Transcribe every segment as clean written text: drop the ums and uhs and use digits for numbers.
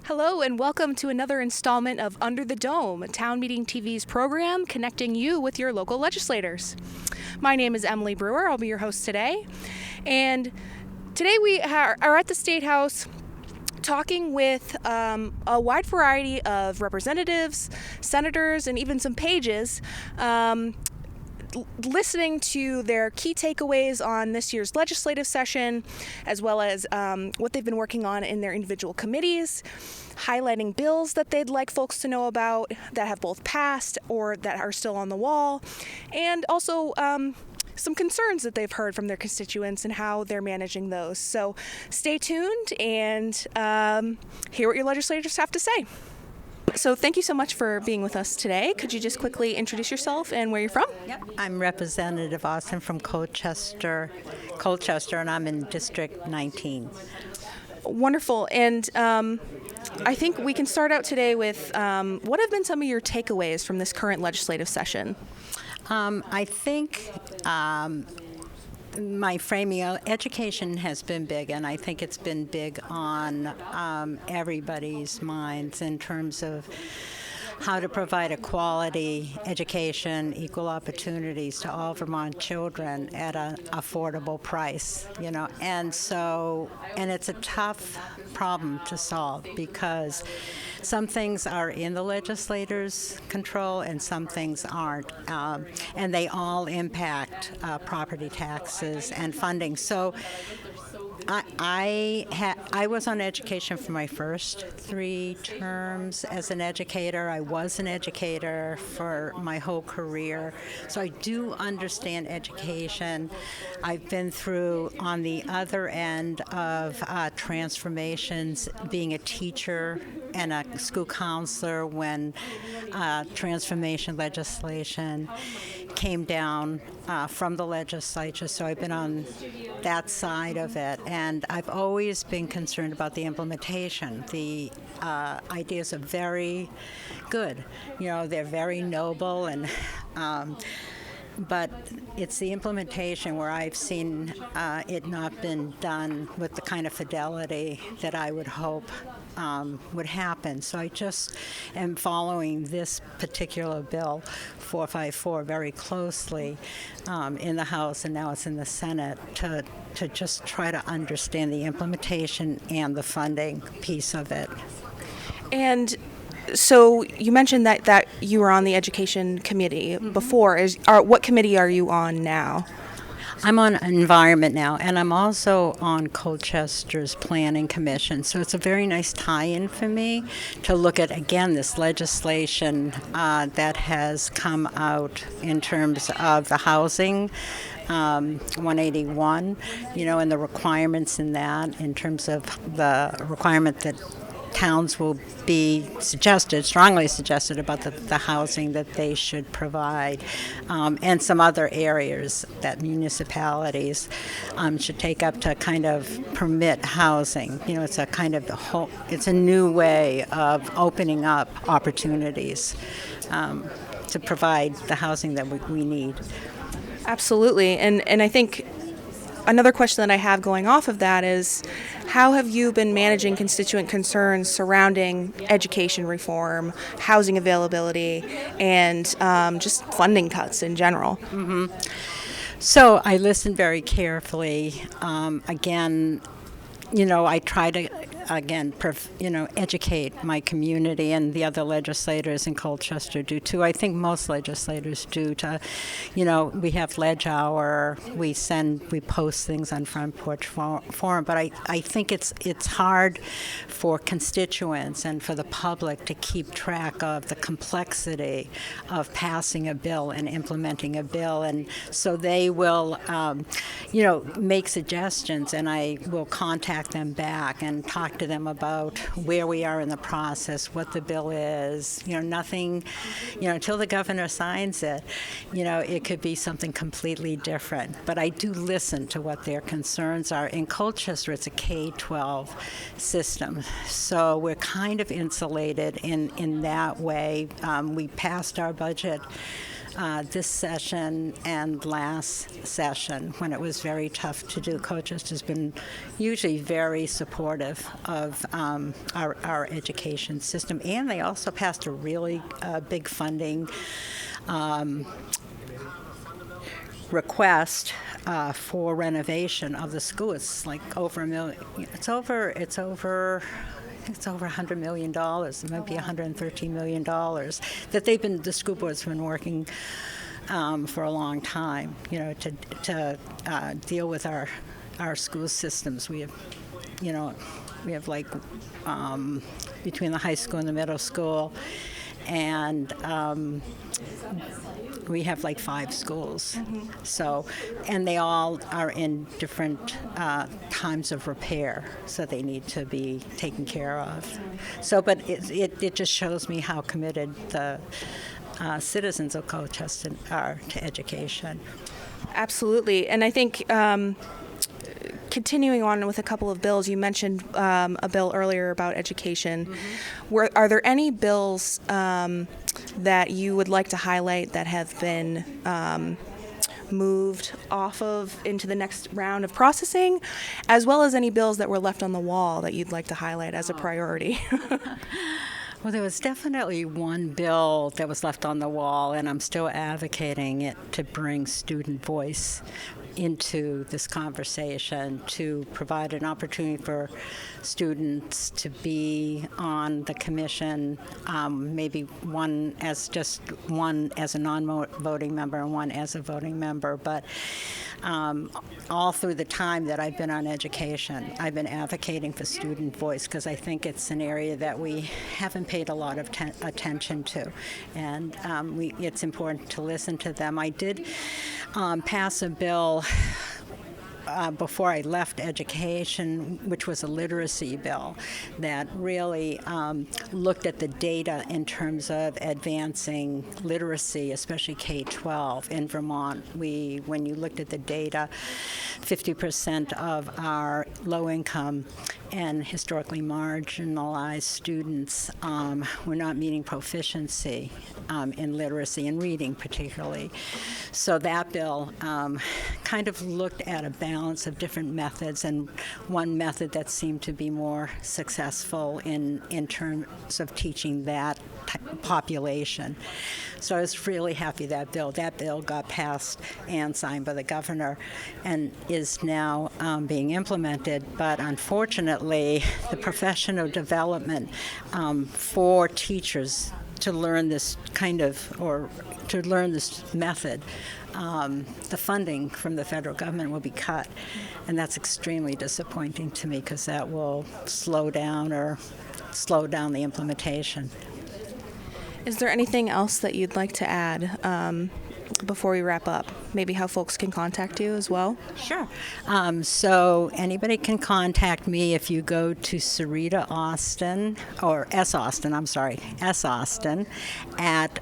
Hello and welcome to another installment of Under the Dome, Town Meeting TV's program connecting you with your local legislators. My name is Emily Brewer. I'll be your host today. And today we are at the State House talking with a wide variety of representatives, senators, and even some pages, listening to their key takeaways on this year's legislative session, as well as what they've been working on in their individual committees, highlighting bills that they'd like folks to know about that have both passed or that are still on the wall, and also some concerns that they've heard from their constituents and how they're managing those. So stay tuned and hear what your legislators have to say. So thank you so much for being with us today. Could you just quickly introduce yourself and where you're from? Yep. I'm Representative Austin from Colchester, and I'm in District 19. Wonderful. And I think we can start out today with what have been some of your takeaways from this current legislative session? I think my framing, education has been big, and I think it's been big on everybody's minds in terms of how to provide a quality education, equal opportunities to all Vermont children at an affordable price, and it's a tough problem to solve because some things are in the legislators' control and some things aren't, and they all impact property taxes and funding. So I was on education for my first 3 terms as an educator. I was an educator for my whole career, so I do understand education. I've been through on the other end of transformations, being a teacher and a school counselor when transformation legislation came down from the legislature, so I've been on that side of it, and I've always been concerned about the implementation. The ideas are very good, they're very noble, and but it's the implementation where I've seen it not been done with the kind of fidelity that I would hope would happen. So I just am following this particular bill, 454, very closely in the House, and now it's in the Senate, to just try to understand the implementation and the funding piece of it. And so you mentioned that you were on the education committee before. What committee are you on now? I'm on environment now, and I'm also on Colchester's planning commission. So it's a very nice tie-in for me to look at, again, this legislation that has come out in terms of the housing 181, and the requirements in that, in terms of the requirement that towns will be strongly suggested about the housing that they should provide, and some other areas that municipalities should take up to kind of permit housing. It's a kind of it's a new way of opening up opportunities to provide the housing that we need. Absolutely, and I think another question that I have going off of that is, how have you been managing constituent concerns surrounding education reform, housing availability, and just funding cuts in general? Mm-hmm. So I listened very carefully. Again, I try to educate my community, and the other legislators in Colchester do too. I think most legislators do. We have Ledge Hour. We post things on Front Porch Forum. But I think it's hard for constituents and for the public to keep track of the complexity of passing a bill and implementing a bill, and so they will, make suggestions, and I will contact them back and talk to them about where we are in the process, what the bill is. Nothing, until the governor signs it, it could be something completely different. But I do listen to what their concerns are. In Colchester, it's a K-12 system, so we're kind of insulated in that way. We passed our budget this session and last session when it was very tough to do. Colchester has been usually very supportive of our education system, and they also passed a really big funding request for renovation of the school. It's like over $1 million. It's over $100 million. It might be $113 million that the school board's been working for a long time, to deal with our school systems. We have like between the high school and the middle school, and we have like 5 schools. Mm-hmm. So, and they all are in different times of repair, so they need to be taken care of. So, but it just shows me how committed the citizens of Colchester are to education. Absolutely, and I think continuing on with a couple of bills, you mentioned a bill earlier about education. Mm-hmm. Are there any bills that you would like to highlight that have been moved off of into the next round of processing, as well as any bills that were left on the wall that you'd like to highlight as a priority? Well, there was definitely one bill that was left on the wall, and I'm still advocating it, to bring student voice into this conversation, to provide an opportunity for students to be on the commission, maybe one as a non-voting member and one as a voting member. But all through the time that I've been on education, I've been advocating for student voice, because I think it's an area that we haven't paid a lot of attention to, and it's important to listen to them. I did pass a bill before I left education, which was a literacy bill that really looked at the data in terms of advancing literacy, especially K-12. In Vermont, when you looked at the data, 50% of our low-income and historically marginalized students were not meeting proficiency in literacy and reading particularly. So that bill kind of looked at a balance of different methods, and one method that seemed to be more successful in terms of teaching that population. So I was really happy that bill got passed and signed by the governor and is now being implemented. But unfortunately, the professional development for teachers to learn this method, the funding from the federal government will be cut, and that's extremely disappointing to me, because that will slow down the implementation. Is there anything else that you'd like to add before we wrap up? Maybe how folks can contact you as well? Sure. So anybody can contact me if you go to Sarita Austin, or S. Austin at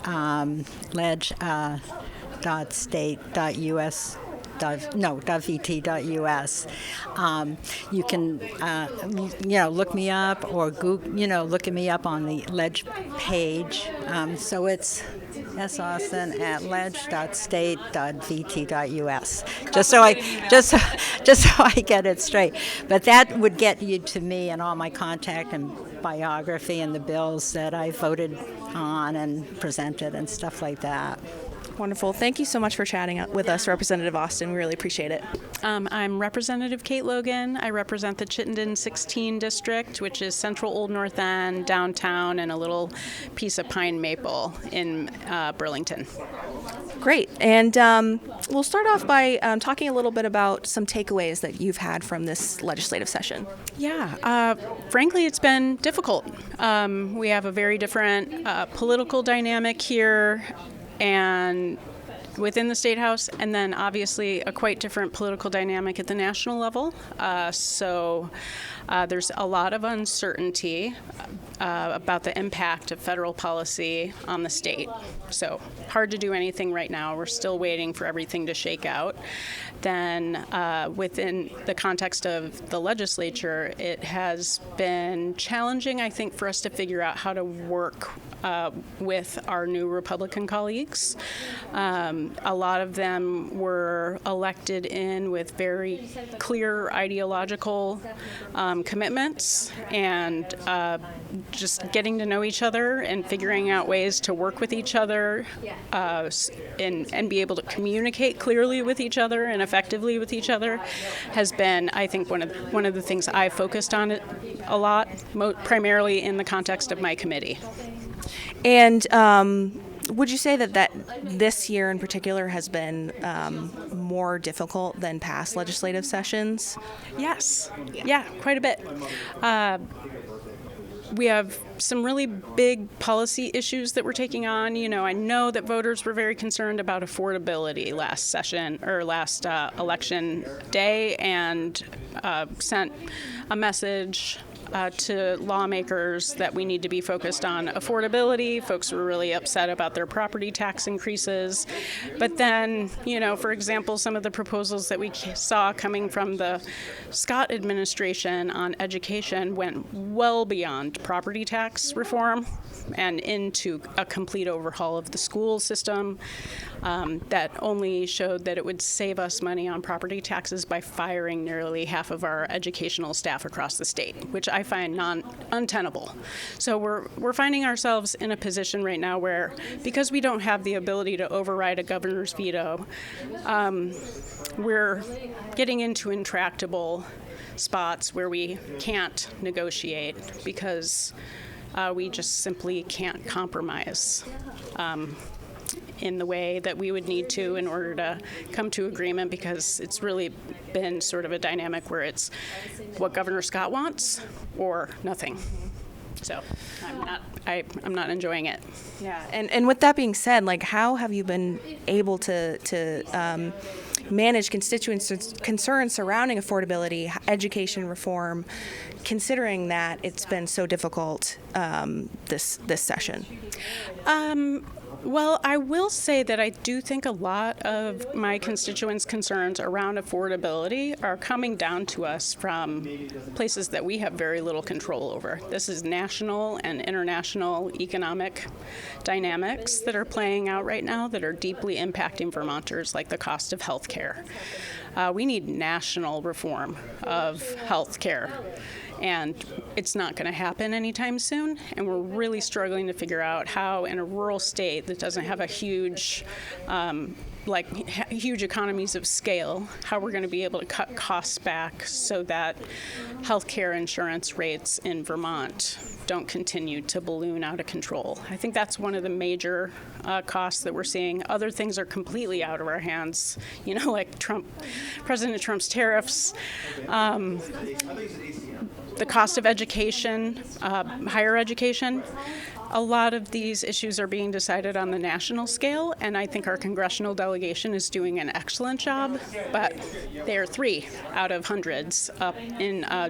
ledge.state.us. .vt.us. You can, look me up, or Google, look at me up on the Ledge page. So it's S. Austin at ledge.state.vt.us. Just so I get it straight. But that would get you to me and all my contact and biography and the bills that I voted on and presented and stuff like that. Wonderful. Thank you so much for chatting with us, Representative Austin. We really appreciate it. I'm Representative Kate Logan. I represent the Chittenden-16 district, which is central Old North End, downtown, and a little piece of Pine Maple in Burlington. Great. And we'll start off by talking a little bit about some takeaways that you've had from this legislative session. Yeah. Frankly, it's been difficult. We have a very different political dynamic here and within the State House, and then obviously a quite different political dynamic at the national level. So there's a lot of uncertainty about the impact of federal policy on the state. So hard to do anything right now. We're still waiting for everything to shake out. Then within the context of the legislature, it has been challenging, I think, for us to figure out how to work with our new Republican colleagues. A lot of them were elected in with very clear ideological commitments, and just getting to know each other and figuring out ways to work with each other and be able to communicate clearly with each other and effectively with each other has been, I think, one of the things I focused on a lot, primarily in the context of my committee. And would you say that this year in particular has been more difficult than past legislative sessions? Yes. Yeah, quite a bit. We have some really big policy issues that we're taking on. I know that voters were very concerned about affordability last election day, and sent a message to lawmakers that we need to be focused on affordability. Folks were really upset about their property tax increases. But then, for example, some of the proposals that we saw coming from the Scott administration on education went well beyond property tax reform and into a complete overhaul of the school system that only showed that it would save us money on property taxes by firing nearly half of our educational staff across the state, which I find untenable. So we're finding ourselves in a position right now where, because we don't have the ability to override a governor's veto, we're getting into intractable spots where we can't negotiate because we just simply can't compromise in the way that we would need to in order to come to agreement, because it's really been sort of a dynamic where it's what Governor Scott wants or nothing. So I'm not enjoying it. Yeah, and with that being said, how have you been able to manage constituents' concerns surrounding affordability, education reform, considering that it's been so difficult this session? Well, I will say that I do think a lot of my constituents' concerns around affordability are coming down to us from places that we have very little control over. This is national and international economic dynamics that are playing out right now that are deeply impacting Vermonters, like the cost of health care. We need national reform of health care. And it's not going to happen anytime soon. And we're really struggling to figure out how, in a rural state that doesn't have a huge, huge economies of scale, how we're going to be able to cut costs back so that healthcare insurance rates in Vermont don't continue to balloon out of control. I think that's one of the major costs that we're seeing. Other things are completely out of our hands, like President Trump's tariffs. The cost of education, higher education. A lot of these issues are being decided on the national scale, and I think our congressional delegation is doing an excellent job, but there are 3 out of hundreds up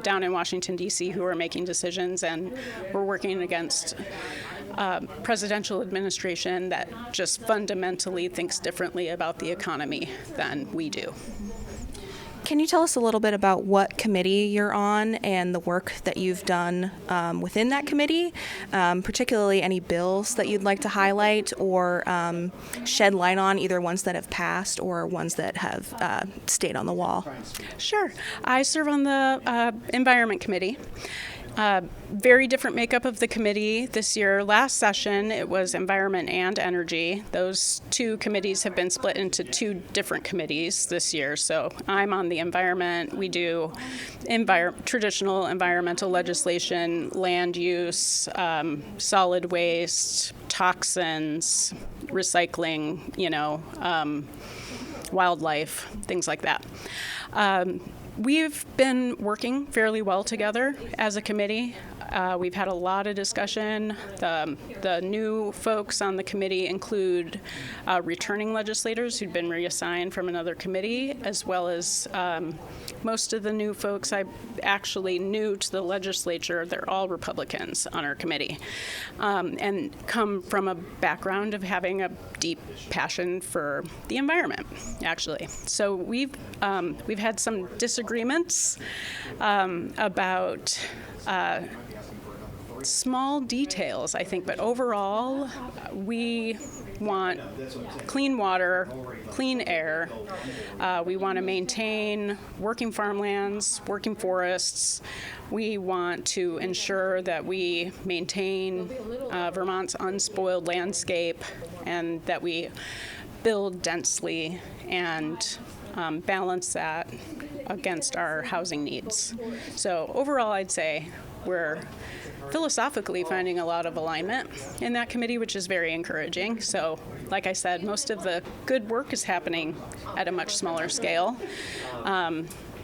down in Washington, D.C. who are making decisions, and we're working against presidential administration that just fundamentally thinks differently about the economy than we do. Can you tell us a little bit about what committee you're on and the work that you've done within that committee, particularly any bills that you'd like to highlight or shed light on, either ones that have passed or ones that have stayed on the wall? Sure. I serve on the Environment Committee. Very different makeup of the committee this year. Last session, it was Environment and Energy. Those 2 committees have been split into 2 different committees this year. So I'm on the Environment. We do traditional environmental legislation, land use, solid waste, toxins, recycling, wildlife, things like that. We've been working fairly well together as a committee. We've had a lot of discussion. The new folks on the committee include returning legislators who'd been reassigned from another committee, as well as most of the new folks actually new to the legislature. They're all Republicans on our committee, and come from a background of having a deep passion for the environment, actually. So we've had some disagreements about small details, I think, but overall, we want clean water, clean air. We want to maintain working farmlands, working forests. We want to ensure that we maintain Vermont's unspoiled landscape and that we build densely and balance that against our housing needs. So overall, I'd say we're philosophically finding a lot of alignment in that committee, which is very encouraging. So, like I said, most of the good work is happening at a much smaller scale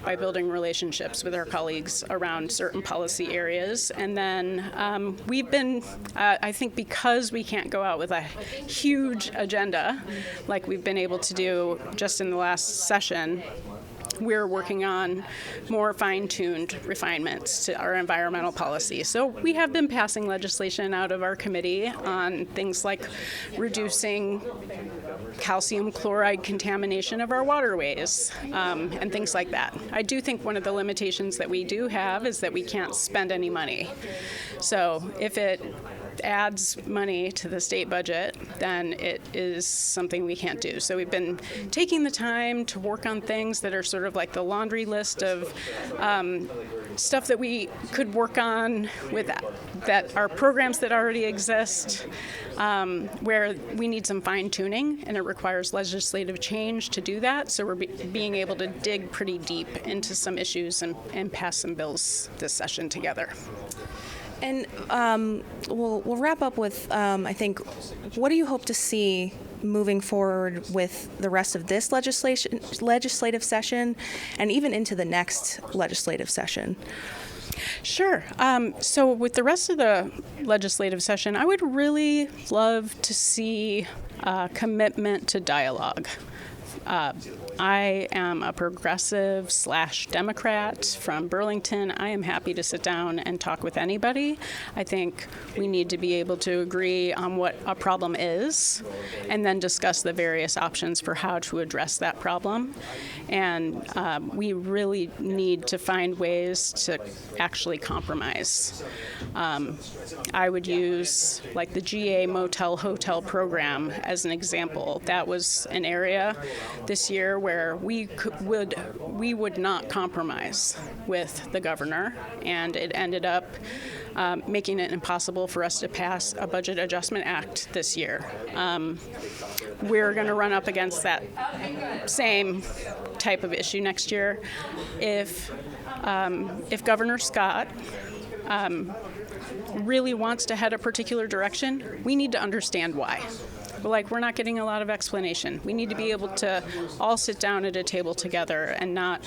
by building relationships with our colleagues around certain policy areas. And then we've been, I think because we can't go out with a huge agenda like we've been able to do just in the last session, we're working on more fine-tuned refinements to our environmental policy. So we have been passing legislation out of our committee on things like reducing calcium chloride contamination of our waterways and things like that. I do think one of the limitations that we do have is that we can't spend any money. So if it adds money to the state budget, then it is something we can't do. So we've been taking the time to work on things that are sort of like the laundry list of stuff that we could work on with that are programs that already exist, where we need some fine tuning and it requires legislative change to do that. So we're being able to dig pretty deep into some issues and pass some bills this session together. And we'll wrap up with, I think, what do you hope to see moving forward with the rest of this legislative session and even into the next legislative session? Sure. So with the rest of the legislative session, I would really love to see a commitment to dialogue. I am a progressive / Democrat from Burlington. I am happy to sit down and talk with anybody. I think we need to be able to agree on what a problem is and then discuss the various options for how to address that problem. And we really need to find ways to actually compromise. I would use like the GA Motel Hotel program as an example. That was an area this year where we would not compromise with the governor, and it ended up making it impossible for us to pass a budget adjustment act this year. We're going to run up against that same type of issue next year. If Governor Scott really wants to head a particular direction, we need to understand why. But we're not getting a lot of explanation. We need to be able to all sit down at a table together and not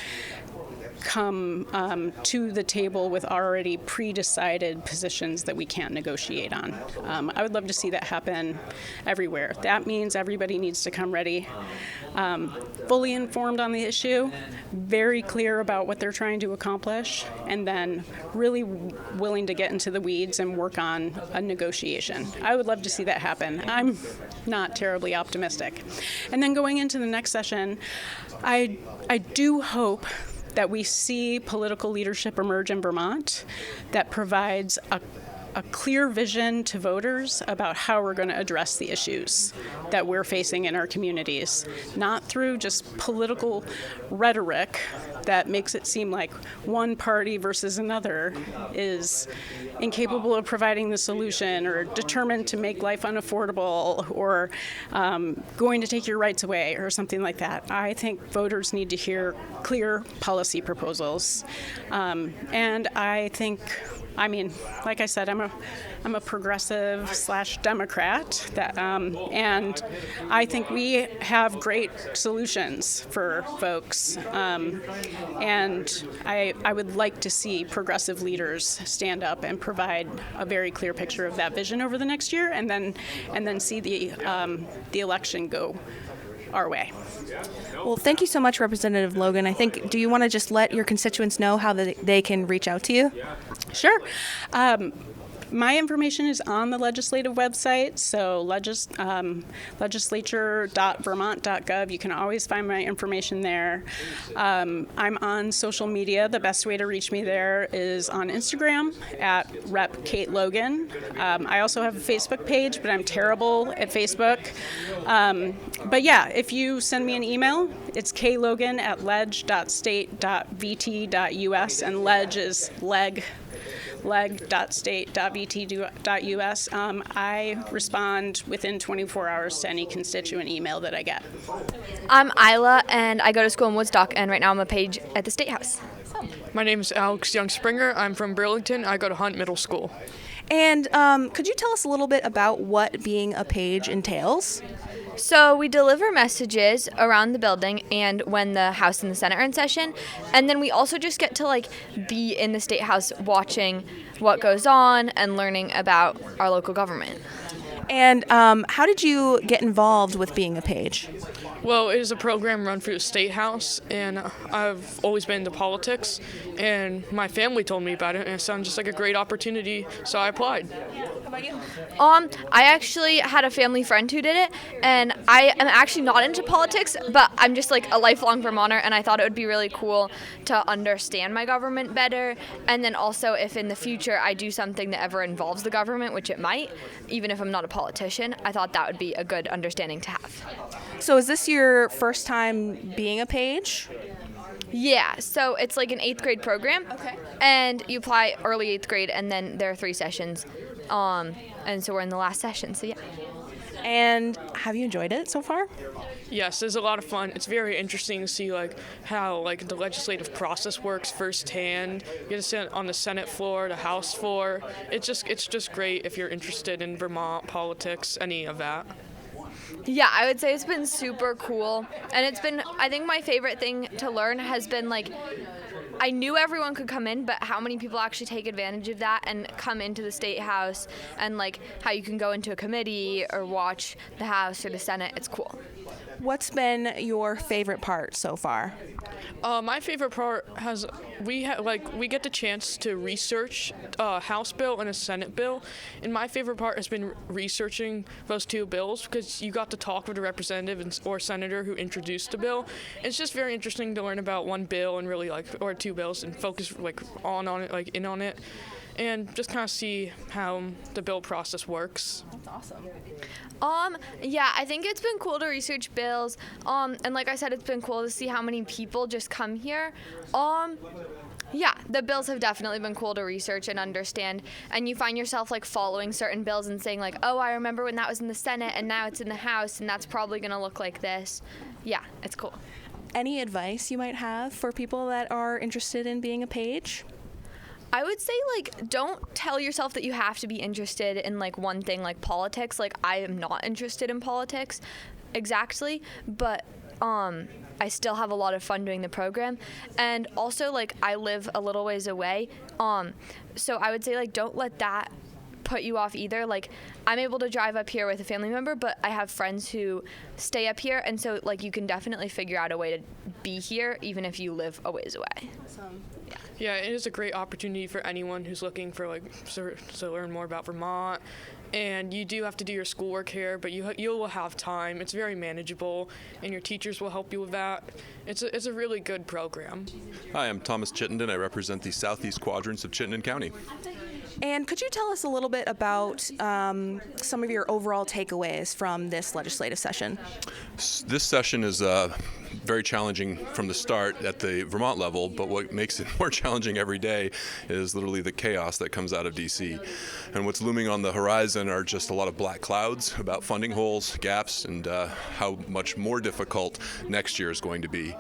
come to the table with already pre-decided positions that we can't negotiate on. I would love to see that happen everywhere. That means everybody needs to come ready, fully informed on the issue, very clear about what they're trying to accomplish, and then really willing to get into the weeds and work on a negotiation. I would love to see that happen. I'm not terribly optimistic. And then going into the next session, I do hope that we see political leadership emerge in Vermont that provides a clear vision to voters about how we're going to address the issues that we're facing in our communities, not through just political rhetoric that makes it seem like one party versus another is incapable of providing the solution or determined to make life unaffordable or going to take your rights away or something like that. I think voters need to hear clear policy proposals. And I think, like I said, I'm a progressive / Democrat, and I think we have great solutions for folks. And I would like to see progressive leaders stand up and provide a very clear picture of that vision over the next year, and then see the election go our way. Well, thank you so much, Representative Logan. I think, do you want to just let your constituents know how they can reach out to you? Sure. My information is on the legislative website, so legislature.vermont.gov. You can always find my information there. I'm on social media. The best way to reach me there is on Instagram at Rep. Kate Logan. I also have a Facebook page, but I'm terrible at Facebook. But yeah, if you send me an email, it's klogan@leg.state.vt.us, and leg is leg.state.vt.us. I respond within 24 hours to any constituent email that I get. I'm Isla, and I go to school in Woodstock, and right now I'm a page at the State House. My name is Alex Young Springer. I'm from Burlington. I go to Hunt Middle School. And could you tell us a little bit about what being a page entails? So we deliver messages around the building and when the House and the Senate are in session, and then we also just get to be in the State House watching what goes on and learning about our local government. And how did you get involved with being a page? Well, it is a program run through the State House, and I've always been into politics, and my family told me about it, and it sounded just like a great opportunity, so I applied. How about you? I actually had a family friend who did it, and I am actually not into politics, but I'm just a lifelong Vermonter, and I thought it would be really cool to understand my government better, and then also if in the future I do something that ever involves the government, which it might, even if I'm not a politician, I thought that would be a good understanding to have. So is this your first time being a page? Yeah, so it's an 8th grade program. Okay. And you apply early 8th grade, and then there are 3 sessions. And so we're in the last session, so yeah. And have you enjoyed it so far? Yes, it's a lot of fun. It's very interesting to see how the legislative process works firsthand. You get to sit on the Senate floor, the House floor. It's just great if you're interested in Vermont politics, any of that. Yeah, I would say it's been super cool. And I think my favorite thing to learn has been I knew everyone could come in, but how many people actually take advantage of that and come into the State House, and how you can go into a committee or watch the House or the Senate. It's cool. What's been your favorite part so far? My favorite part we get the chance to research a House bill and a Senate bill, and my favorite part has been researching those 2 bills because you got to talk with a representative or senator who introduced the bill. It's just very interesting to learn about one bill and really or 2 bills and focus on it, in on it, and just kind of see how the bill process works. That's awesome. Yeah, I think it's been cool to research bills. And like I said, it's been cool to see how many people just come here. Yeah, the bills have definitely been cool to research and understand. And you find yourself following certain bills and saying oh, I remember when that was in the Senate and now it's in the House and that's probably going to look like this. Yeah, it's cool. Any advice you might have for people that are interested in being a page? I would say don't tell yourself that you have to be interested in one thing like politics. I am not interested in politics exactly, but I still have a lot of fun doing the program. And also I live a little ways away. So I would say don't let that put you off either. I'm able to drive up here with a family member, but I have friends who stay up here, and so you can definitely figure out a way to be here even if you live a ways away. Yeah, it is a great opportunity for anyone who's looking for to learn more about Vermont. And you do have to do your schoolwork here, but you will have time. It's very manageable, and your teachers will help you with that. It's a really good program. Hi, I'm Thomas Chittenden. I represent the southeast quadrants of Chittenden County. And could you tell us a little bit about some of your overall takeaways from this legislative session? This session is very challenging from the start at the Vermont level, but what makes it more challenging every day is literally the chaos that comes out of D.C. And what's looming on the horizon are just a lot of black clouds about funding holes, gaps, and how much more difficult next year is going to be.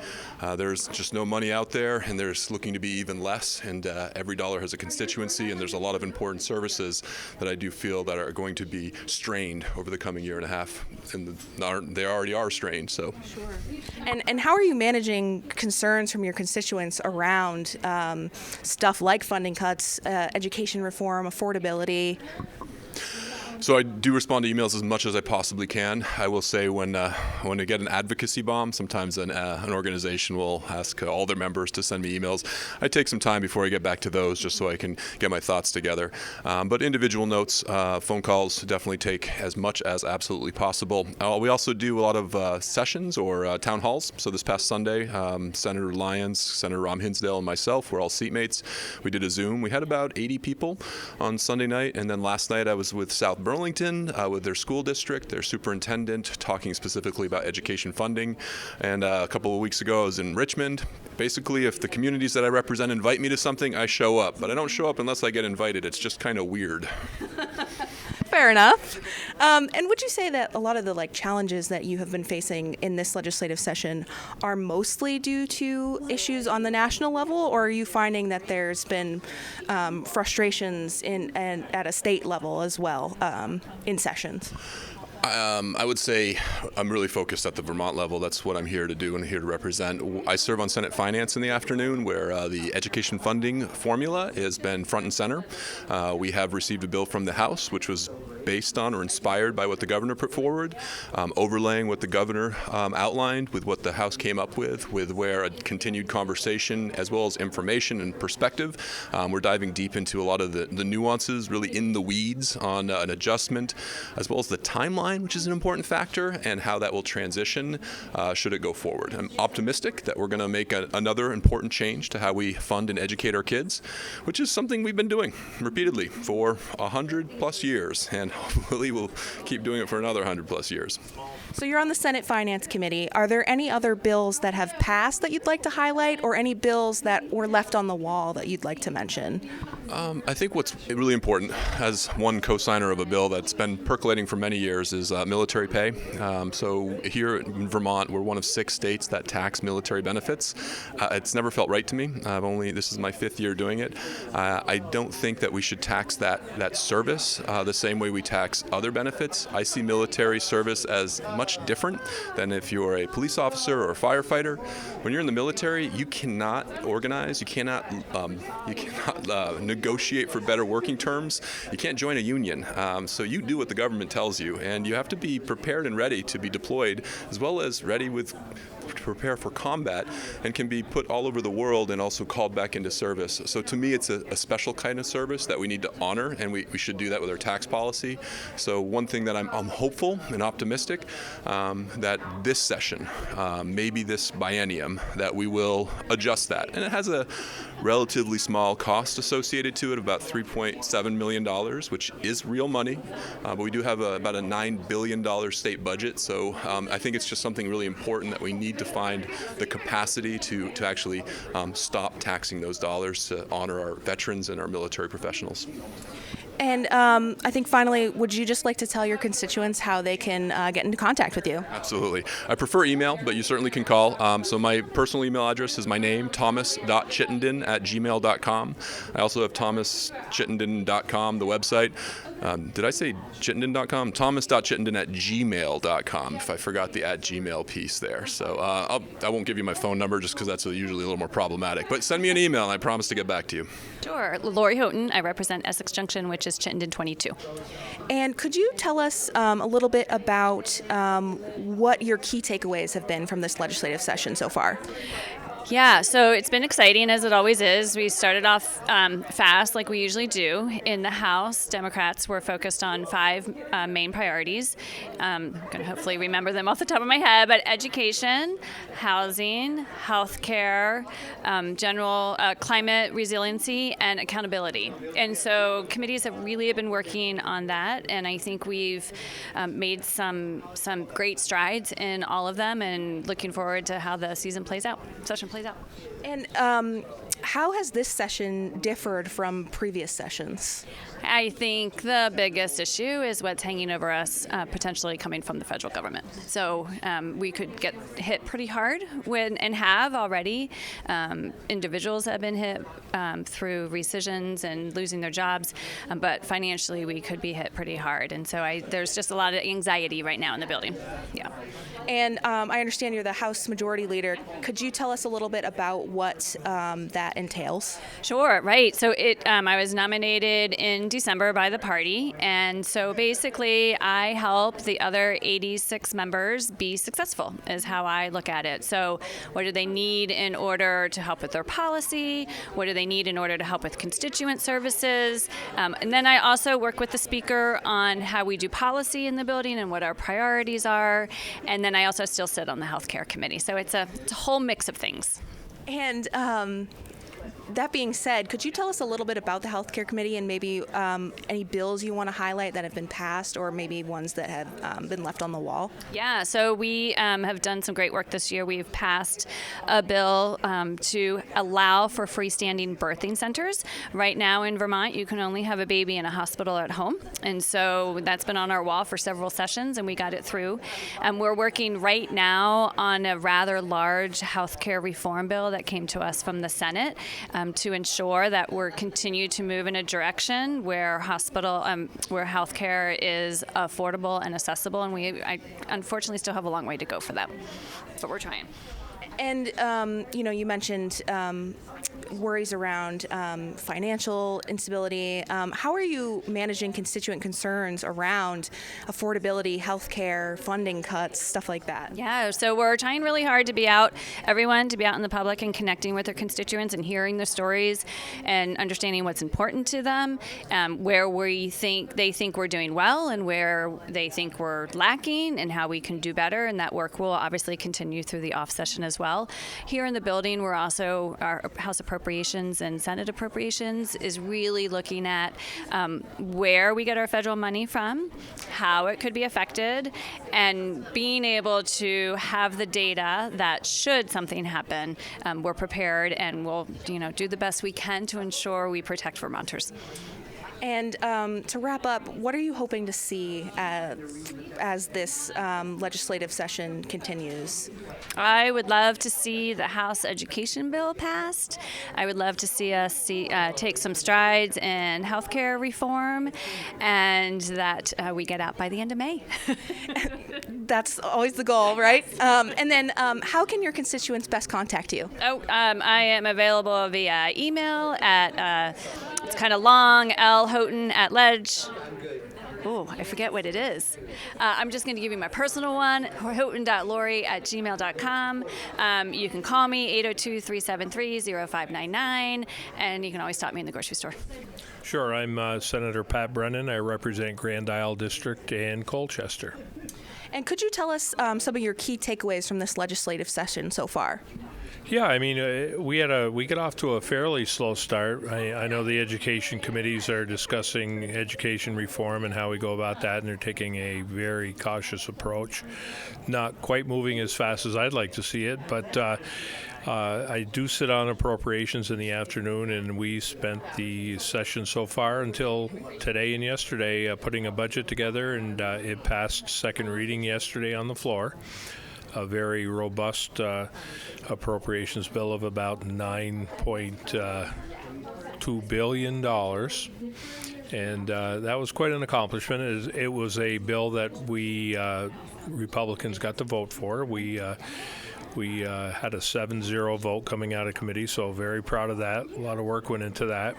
There's just no money out there, and there's looking to be even less, and every dollar has a constituency, and there's a lot of important services that I do feel that are going to be strained over the coming year and a half, and they already are strained. So. Sure. And how are you managing concerns from your constituents around stuff like funding cuts, education reform, affordability? So I do respond to emails as much as I possibly can. I will say when I get an advocacy bomb, sometimes an organization will ask all their members to send me emails. I take some time before I get back to those just so I can get my thoughts together. But individual notes, phone calls definitely take as much as absolutely possible. We also do a lot of sessions or town halls. So this past Sunday, Senator Lyons, Senator Ram Hinsdale, and myself were all seatmates. We did a Zoom. We had about 80 people on Sunday night, and then last night I was with South Burlington, with their school district, their superintendent, talking specifically about education funding. And a couple of weeks ago I was in Richmond. Basically, if the communities that I represent invite me to something, I show up. But I don't show up unless I get invited. It's just kind of weird. Fair enough. And would you say that a lot of the challenges that you have been facing in this legislative session are mostly due to issues on the national level, or are you finding that there's been frustrations at a state level as well in sessions? I would say I'm really focused at the Vermont level. That's what I'm here to do and here to represent. I serve on Senate Finance in the afternoon, where the education funding formula has been front and center. We have received a bill from the House, which was based on or inspired by what the governor put forward, overlaying what the governor outlined with what the House came up with where a continued conversation as well as information and perspective. We're diving deep into a lot of the nuances, really in the weeds on an adjustment, as well as the timeline, which is an important factor, and how that will transition should it go forward. I'm optimistic that we're going to make another important change to how we fund and educate our kids, which is something we've been doing repeatedly for 100+ years, and hopefully we'll keep doing it for another 100+ years. So you're on the Senate Finance Committee. Are there any other bills that have passed that you'd like to highlight, or any bills that were left on the wall that you'd like to mention? I think what's really important, as one co-signer of a bill that's been percolating for many years, is military pay. So here in Vermont, we're one of 6 states that tax military benefits. It's never felt right to me. This is my 5th year doing it. I don't think that we should tax that service the same way we tax other benefits. I see military service as much different than if you're a police officer or a firefighter. When you're in the military, you cannot organize, you cannot negotiate for better working terms. You can't join a union. So you do what the government tells you, and you have to be prepared and ready to be deployed, as well as ready to prepare for combat, and can be put all over the world and also called back into service. So to me, it's a special kind of service that we need to honor, and we should do that with our tax policy. So one thing that I'm hopeful and optimistic that this session, maybe this biennium, that we will adjust that. And it has a relatively small cost associated to it, about $3.7 million, which is real money, but we do have about a $9 billion state budget. So I think it's just something really important that we need to find the capacity to actually stop taxing those dollars to honor our veterans and our military professionals. And I think finally, would you just like to tell your constituents how they can get into contact with you? Absolutely. I prefer email, but you certainly can call. So my personal email address is my name, thomas.chittenden@gmail.com. I also have thomaschittenden.com, the website. Did I say chittenden.com? thomas.chittenden@gmail.com, if I forgot the @gmail piece there. So I won't give you my phone number just because that's usually a little more problematic. But send me an email, and I promise to get back to you. Sure. Lori Houghton. I represent Essex Junction, which is Chittenden 22. And could you tell us a little bit about what your key takeaways have been from this legislative session so far? Yeah, so it's been exciting, as it always is. We started off fast, like we usually do. In the House, Democrats were focused on 5 main priorities. I'm going to hopefully remember them off the top of my head, but education, housing, health care, general climate resiliency, and accountability. And so committees have really been working on that, and I think we've made some great strides in all of them, and looking forward to how the session plays out. And how has this session differed from previous sessions? I think the biggest issue is what's hanging over us, potentially coming from the federal government. So we could get hit pretty hard and have already. Individuals have been hit through rescissions and losing their jobs, but financially we could be hit pretty hard. And so there's just a lot of anxiety right now in the building. Yeah. And I understand you're the House Majority Leader. Could you tell us a little little bit about what that entails? Sure, right. So I was nominated in December by the party, and so basically I help the other 86 members be successful, is how I look at it. So what do they need in order to help with their policy? What do they need in order to help with constituent services? And then I also work with the speaker on how we do policy in the building and what our priorities are. And then I also still sit on the healthcare committee. So it's a whole mix of things. And that being said, could you tell us a little bit about the healthcare committee and maybe any bills you want to highlight that have been passed, or maybe ones that have been left on the wall? Yeah, so we have done some great work this year. We've passed a bill to allow for freestanding birthing centers. Right now in Vermont, you can only have a baby in a hospital or at home, and so that's been on our wall for several sessions, and we got it through. We're working right now on a rather large healthcare reform bill that came to us from the Senate, to ensure that we're continue to move in a direction where where healthcare is affordable and accessible, and I unfortunately still have a long way to go for that, but we're trying. And you mentioned worries around financial instability. How are you managing constituent concerns around affordability, healthcare, funding cuts, stuff like that? Yeah, so we're trying really hard to be out in the public and connecting with their constituents and hearing their stories and understanding what's important to them, where they think we're doing well and where they think we're lacking and how we can do better. And that work will obviously continue through the off session as well. Here in the building, we're also, our House Appropriations and Senate Appropriations is really looking at where we get our federal money from, how it could be affected, and being able to have the data that should something happen, we're prepared and we'll do the best we can to ensure we protect Vermonters. And to wrap up, what are you hoping to see as this legislative session continues? I would love to see the House Education Bill passed. I would love to see us take some strides in healthcare reform, and that we get out by the end of May. That's always the goal, right? And then how can your constituents best contact you? I am available via email at, it's kind of long, Houghton@ledge. Oh, I forget what it is. I'm just going to give you my personal one, houghton.lori@gmail.com. You can call me, 802-373-0599, and you can always stop me in the grocery store. Sure, I'm Senator Pat Brennan. I represent Grand Isle District and Colchester. And could you tell us some of your key takeaways from this legislative session so far? Yeah, I mean, we got off to a fairly slow start. I know the education committees are discussing education reform and how we go about that, and they're taking a very cautious approach, not quite moving as fast as I'd like to see it, but I do sit on appropriations in the afternoon, and we spent the session so far until today and yesterday putting a budget together, and it passed second reading yesterday on the floor. A very robust appropriations bill of about $9.2 billion. And that was quite an accomplishment. It was a bill that we Republicans got to vote for. We had a 7-0 vote coming out of committee, so very proud of that. A lot of work went into that.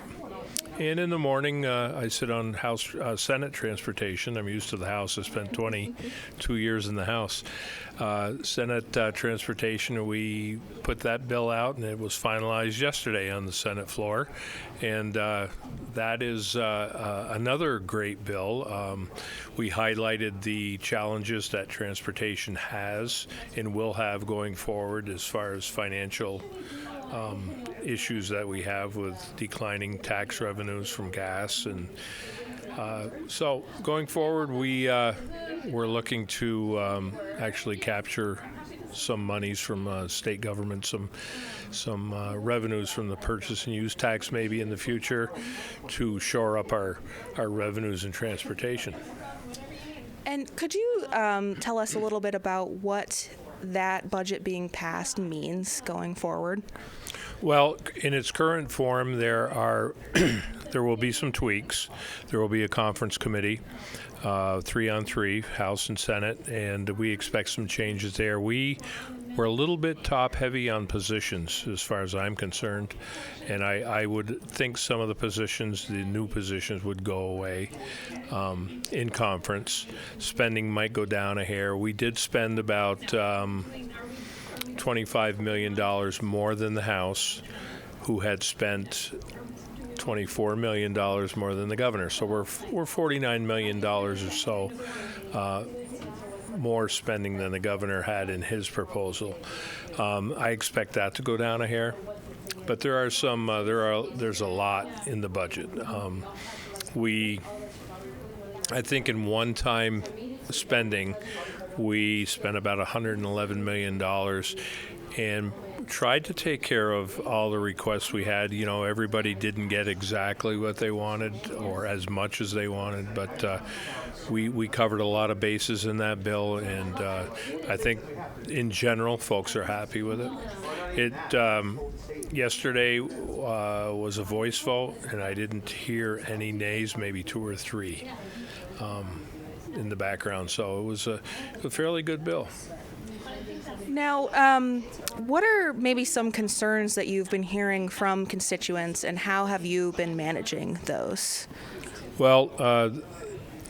And in the morning, I sit on Senate Transportation. I'm used to the House. I spent 22 years in the House. Senate Transportation, we put that bill out, and it was finalized yesterday on the Senate floor. And that is another great bill. We highlighted the challenges that transportation has and will have going forward as far as financial issues that we have with declining tax revenues from gas, and so going forward, we're looking to actually capture some monies from state government, some revenues from the purchase and use tax maybe in the future to shore up our revenues in transportation. And could you tell us a little bit about what that budget being passed means going forward? Well, in its current form, there will be some tweaks. There will be a conference committee, 3-on-3, House and Senate, and we expect some changes there. We we're a little bit top-heavy on positions as far as I'm concerned, and I would think some of the positions, the new positions, would go away in conference. Spending might go down a hair. We did spend about $25 million more than the House, who had spent $24 million more than the governor. So we're $49 million or so more spending than the governor had in his proposal. I expect that to go down a hair, but there are some. There's a lot in the budget. I think in one-time spending, we spent about $111 million and tried to take care of all the requests we had. You know, everybody didn't get exactly what they wanted or as much as they wanted, but we covered a lot of bases in that bill, and I think in general folks are happy with it. Yesterday was a voice vote, and I didn't hear any nays, maybe 2 or 3 in the background, so it was a fairly good bill. Now, what are maybe some concerns that you've been hearing from constituents, and how have you been managing those? Well,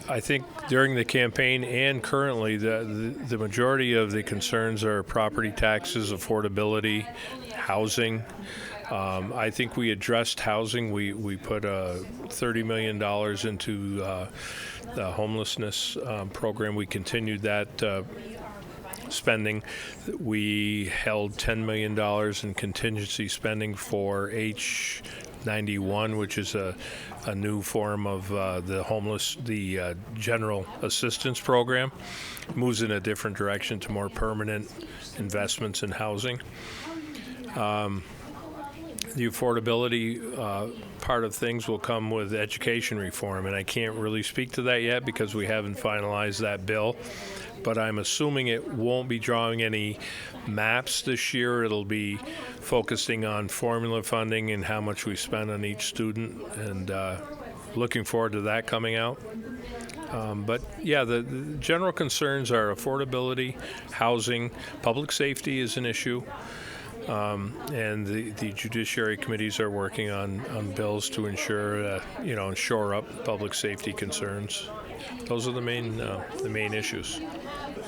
I think during the campaign and currently, the majority of the concerns are property taxes, affordability, housing. I think we addressed housing. We put $30 million into the homelessness program. We continued that spending. We held $10 million in contingency spending for H91, which is a new form of the general assistance program. Moves in a different direction to more permanent investments in housing. The affordability part of things will come with education reform, and I can't really speak to that yet because we haven't finalized that bill. But I'm assuming it won't be drawing any maps this year. It'll be focusing on formula funding and how much we spend on each student, and looking forward to that coming out. But yeah, the general concerns are affordability, housing, public safety is an issue. And the judiciary committees are working on bills to ensure, shore up public safety concerns. Those are the main issues.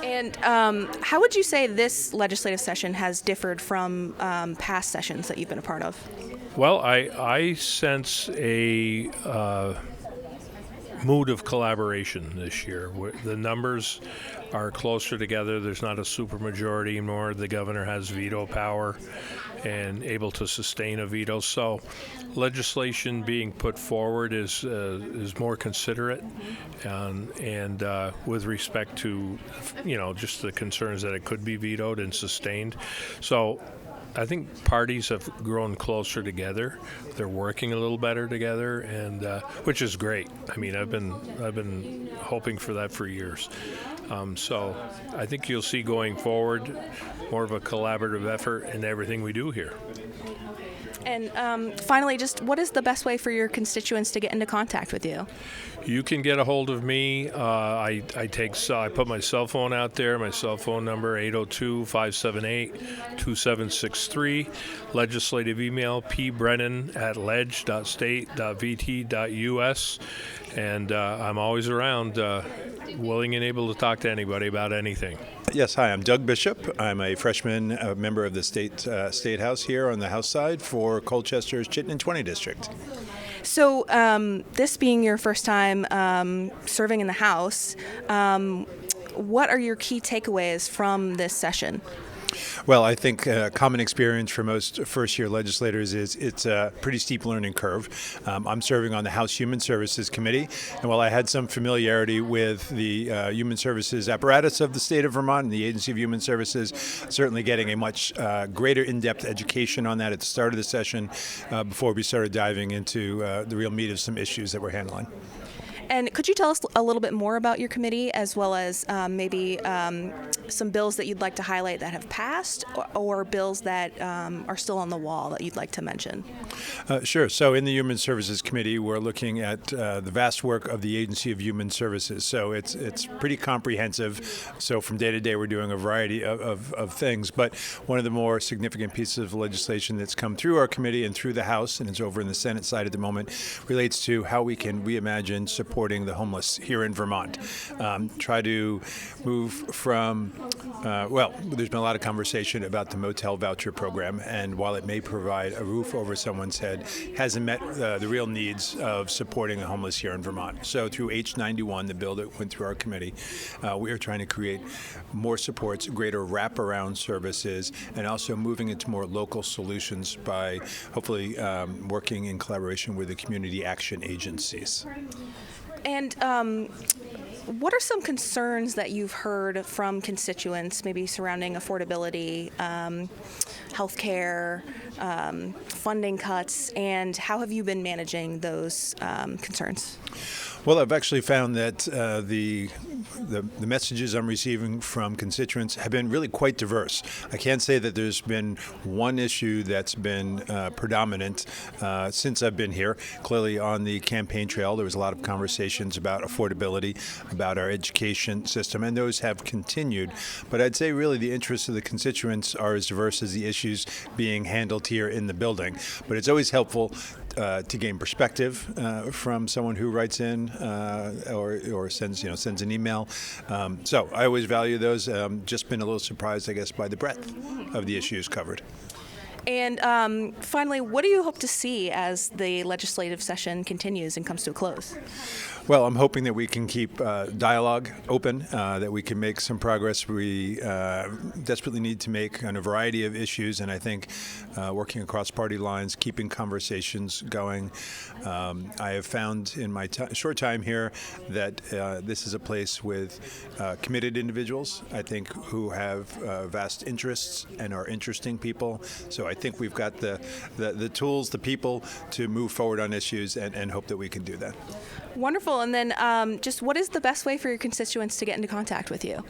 And how would you say this legislative session has differed from past sessions that you've been a part of? Well, I sense a mood of collaboration this year. The numbers are closer together. There's not a supermajority anymore. The governor has veto power and able to sustain a veto. So legislation being put forward is more considerate and with respect to, just the concerns that it could be vetoed and sustained. So I think parties have grown closer together. They're working a little better together, and which is great. I mean, I've been hoping for that for years. So I think you'll see going forward more of a collaborative effort in everything we do here. And finally, just what is the best way for your constituents to get into contact with you? You can get a hold of me. I put my cell phone out there. My cell phone number 802-578-2763. Legislative email pbrennan@leg.state.vt.us. And I'm always around, willing and able to talk to anybody about anything. Yes, hi, I'm Doug Bishop. I'm a freshman member of the State House here on the House side for Colchester's Chittenden 20 District. So this being your first time serving in the House, what are your key takeaways from this session? Well, I think a common experience for most first-year legislators is it's a pretty steep learning curve. I'm serving on the House Human Services Committee, and while I had some familiarity with the human services apparatus of the state of Vermont and the Agency of Human Services, certainly getting a much greater in-depth education on that at the start of the session before we started diving into the real meat of some issues that we're handling. And could you tell us a little bit more about your committee, as well as maybe some bills that you'd like to highlight that have passed, or bills that are still on the wall that you'd like to mention? Sure. So in the Human Services Committee, we're looking at the vast work of the Agency of Human Services. So it's pretty comprehensive. So from day to day, we're doing a variety of things. But one of the more significant pieces of legislation that's come through our committee and through the House, and it's over in the Senate side at the moment, relates to how we can reimagine supporting the homeless here in Vermont. Try to move from, there's been a lot of conversation about the motel voucher program, and while it may provide a roof over someone's head, hasn't met the real needs of supporting the homeless here in Vermont. So through H91, the bill that went through our committee, we are trying to create more supports, greater wraparound services, and also moving into more local solutions by hopefully working in collaboration with the community action agencies. And what are some concerns that you've heard from constituents, maybe surrounding affordability, healthcare, funding cuts, and how have you been managing those concerns? Well, I've actually found that the messages I'm receiving from constituents have been really quite diverse. I can't say that there's been one issue that's been predominant since I've been here. Clearly, on the campaign trail, there was a lot of conversations about affordability, about our education system, and those have continued. But I'd say really the interests of the constituents are as diverse as the issues being handled here in the building. But it's always helpful to gain perspective from someone who writes in or sends an email. So I always value those. Just been a little surprised, I guess, by the breadth of the issues covered. And finally, what do you hope to see as the legislative session continues and comes to a close? Well, I'm hoping that we can keep dialogue open, that we can make some progress. We desperately need to make on a variety of issues, and I think working across party lines, keeping conversations going. I have found in my short time here that this is a place with committed individuals, I think, who have vast interests and are interesting people. So I think we've got the tools, the people to move forward on issues and hope that we can do that. Wonderful. And then just what is the best way for your constituents to get into contact with you?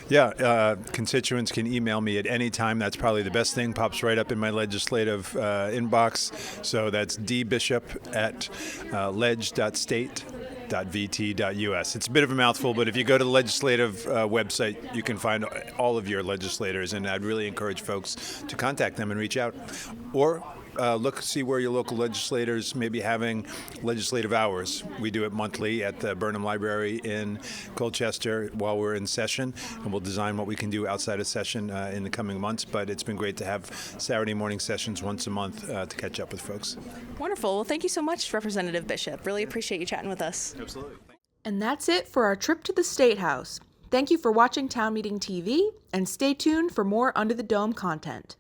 Yeah, constituents can email me at any time. That's probably the best thing. Pops right up in my legislative inbox. So that's dbishop@leg.state.vt.us. It's a bit of a mouthful, but if you go to the legislative website, you can find all of your legislators, and I'd really encourage folks to contact them and reach out. Or see where your local legislators may be having legislative hours. We do it monthly at the Burnham Library in Colchester while we're in session, and we'll design what we can do outside of session in the coming months. But it's been great to have Saturday morning sessions once a month to catch up with folks. Wonderful. Well, thank you so much, Representative Bishop. Really appreciate you chatting with us. Absolutely. And that's it for our trip to the State House. Thank you for watching Town Meeting TV, and stay tuned for more Under the Dome content.